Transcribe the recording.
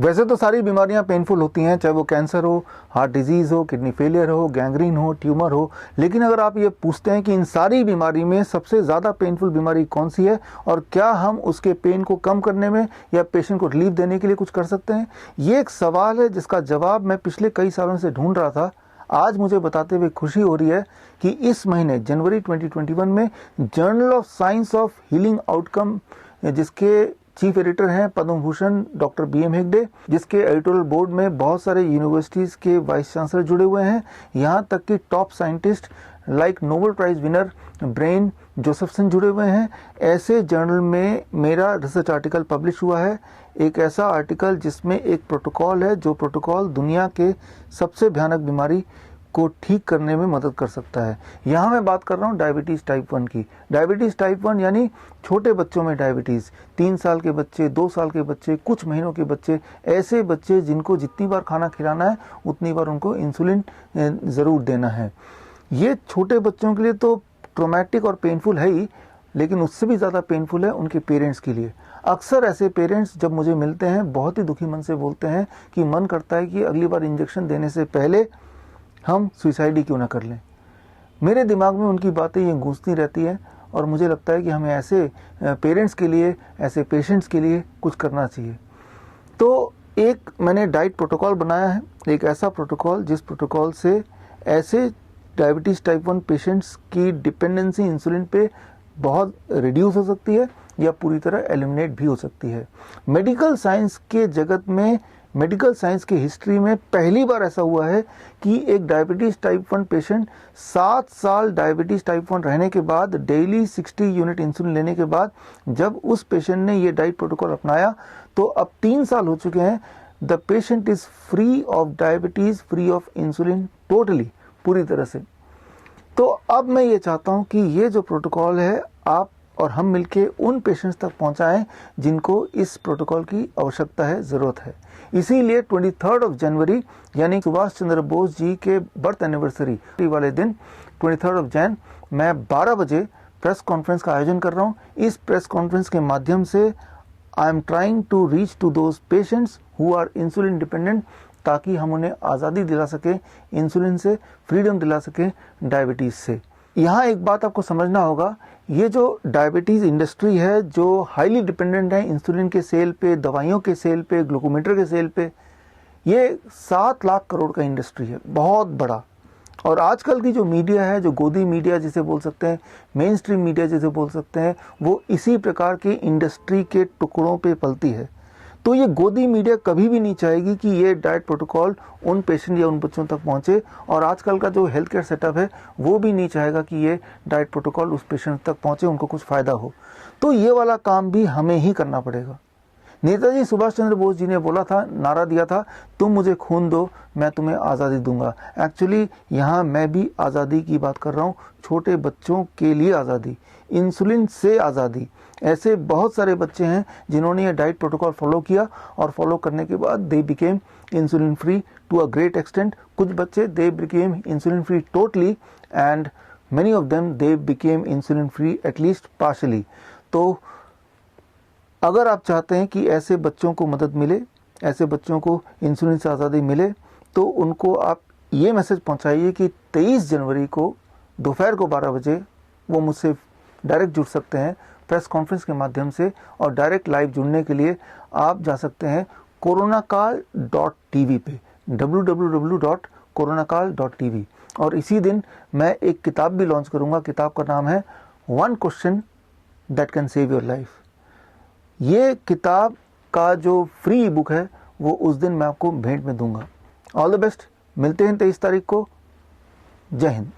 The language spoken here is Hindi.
वैसे तो सारी बीमारियां पेनफुल होती हैं, चाहे वो कैंसर हो, हार्ट डिजीज़ हो, किडनी फेलियर हो, गैंग्रीन हो, ट्यूमर हो। लेकिन अगर आप ये पूछते हैं कि इन सारी बीमारी में सबसे ज़्यादा पेनफुल बीमारी कौन सी है और क्या हम उसके पेन को कम करने में या पेशेंट को रिलीफ देने के लिए कुछ कर सकते हैं, ये एक सवाल है जिसका जवाब मैं पिछले कई सालों से ढूंढ रहा था। आज मुझे बताते हुए खुशी हो रही है कि इस महीने जनवरी 2021 में journal of science of healing outcome, जिसके चीफ एडिटर हैं पद्म भूषण डॉक्टर BM हेगड़े, जिसके एडिटोरियल बोर्ड में बहुत सारे यूनिवर्सिटीज़ के वाइस चांसलर जुड़े हुए हैं, यहाँ तक कि top scientist like Nobel prize winner Brian Josephson जुड़े हुए हैं। ऐसे जर्नल में मेरा रिसर्च आर्टिकल पब्लिश हुआ है, एक ऐसा आर्टिकल जिसमें एक प्रोटोकॉल है, जो प्रोटोकॉल दुनिया के सबसे भयानक बीमारी को ठीक करने में मदद कर सकता है। यहाँ मैं बात कर रहा हूँ डायबिटीज़ टाइप 1 की। डायबिटीज़ टाइप 1 यानी छोटे बच्चों में डायबिटीज़, 3 साल के बच्चे, 2 साल के बच्चे, कुछ महीनों के बच्चे, ऐसे बच्चे जिनको जितनी बार खाना खिलाना है उतनी बार उनको इंसुलिन ज़रूर देना है। ये छोटे बच्चों के लिए तो ट्रॉमेटिक और पेनफुल है ही, लेकिन उससे भी ज़्यादा पेनफुल है उनके पेरेंट्स के लिए। अक्सर ऐसे पेरेंट्स जब मुझे मिलते हैं बहुत ही दुखी मन से बोलते हैं कि मन करता है कि अगली बार इंजेक्शन देने से पहले हम सुसाइड ही क्यों ना कर लें। मेरे दिमाग में उनकी बातें ये गूंजती रहती हैं और मुझे लगता है कि हमें ऐसे पेरेंट्स के लिए, ऐसे पेशेंट्स के लिए कुछ करना चाहिए। तो एक मैंने डाइट प्रोटोकॉल बनाया है, एक ऐसा प्रोटोकॉल जिस प्रोटोकॉल से ऐसे डायबिटीज़ टाइप 1 पेशेंट्स की डिपेंडेंसी इंसुलिन पे बहुत रिड्यूस हो सकती है या पूरी तरह एलिमिनेट भी हो सकती है। मेडिकल साइंस के जगत में, मेडिकल साइंस की हिस्ट्री में पहली बार ऐसा हुआ है कि एक डायबिटीज़ टाइप 1 पेशेंट 7 साल डायबिटीज़ टाइप 1 रहने के बाद, डेली 60 यूनिट इंसुलिन लेने के बाद, जब उस पेशेंट ने ये डाइट प्रोटोकॉल अपनाया तो अब 3 साल हो चुके हैं, the patient is free of diabetes, free of insulin totally, पूरी तरह से। तो अब मैं ये चाहता हूँ कि ये जो प्रोटोकॉल है आप और हम मिलके उन पेशेंट्स तक पहुँचाएं जिनको इस प्रोटोकॉल की आवश्यकता है, ज़रूरत है। इसीलिए 23 जनवरी यानी सुभाष चंद्र बोस जी के बर्थ एनिवर्सरी वाले दिन 23 जैन मैं 12 बजे प्रेस कॉन्फ्रेंस का आयोजन कर रहा हूँ। इस प्रेस कॉन्फ्रेंस के माध्यम से I am trying to reach to those patients who are insulin dependent, ताकि हम उन्हें आज़ादी दिला सकें इंसुलिन से, फ्रीडम दिला सकें डायबिटीज़ से। यहाँ एक बात आपको समझना होगा, ये जो डायबिटीज़ इंडस्ट्री है जो हाईली डिपेंडेंट है इंसुलिन के सेल पे, दवाइयों के सेल पे, ग्लूकोमीटर के सेल पे, ये 7 लाख करोड़ का इंडस्ट्री है, बहुत बड़ा। और आजकल की जो मीडिया है, जो गोदी मीडिया जिसे बोल सकते हैं, मेन स्ट्रीम मीडिया जिसे बोल सकते हैं, वो इसी प्रकार के इंडस्ट्री के टुकड़ों पे पलती है। तो ये गोदी मीडिया कभी भी नहीं चाहेगी कि ये डाइट प्रोटोकॉल उन पेशेंट या उन बच्चों तक पहुंचे, और आजकल का जो हेल्थ केयर सेटअप है वो भी नहीं चाहेगा कि ये डाइट प्रोटोकॉल उस पेशेंट तक पहुंचे, उनको कुछ फ़ायदा हो। तो ये वाला काम भी हमें ही करना पड़ेगा। नेताजी सुभाष चंद्र बोस जी ने बोला था, नारा दिया था, तुम मुझे खून दो मैं तुम्हें आज़ादी दूंगा। एक्चुअली यहाँ मैं भी आज़ादी की बात कर रहा हूँ, छोटे बच्चों के लिए आज़ादी, इंसुलिन से आज़ादी। ऐसे बहुत सारे बच्चे हैं जिन्होंने ये डाइट प्रोटोकॉल फॉलो किया और फॉलो करने के बाद they became insulin free to a great extent. कुछ बच्चे they became insulin free totally and many of them they became insulin free at least partially. तो अगर आप चाहते हैं कि ऐसे बच्चों को मदद मिले, ऐसे बच्चों को इंसुलिन से आज़ादी मिले, तो उनको आप ये मैसेज पहुंचाइए कि 23 जनवरी को दोपहर को 12 बजे वो मुझसे डायरेक्ट जुड़ सकते हैं प्रेस कॉन्फ्रेंस के माध्यम से। और डायरेक्ट लाइव जुड़ने के लिए आप जा सकते हैं coronakaal.tv पे, www.coronakaal.tv। और इसी दिन मैं एक किताब भी लॉन्च करूंगा। किताब का नाम है 1 question that can save your life. ये किताब का जो फ्री बुक है वो उस दिन मैं आपको भेंट में दूंगा। ऑल द बेस्ट, मिलते हैं 23 तारीख को। जय हिंद।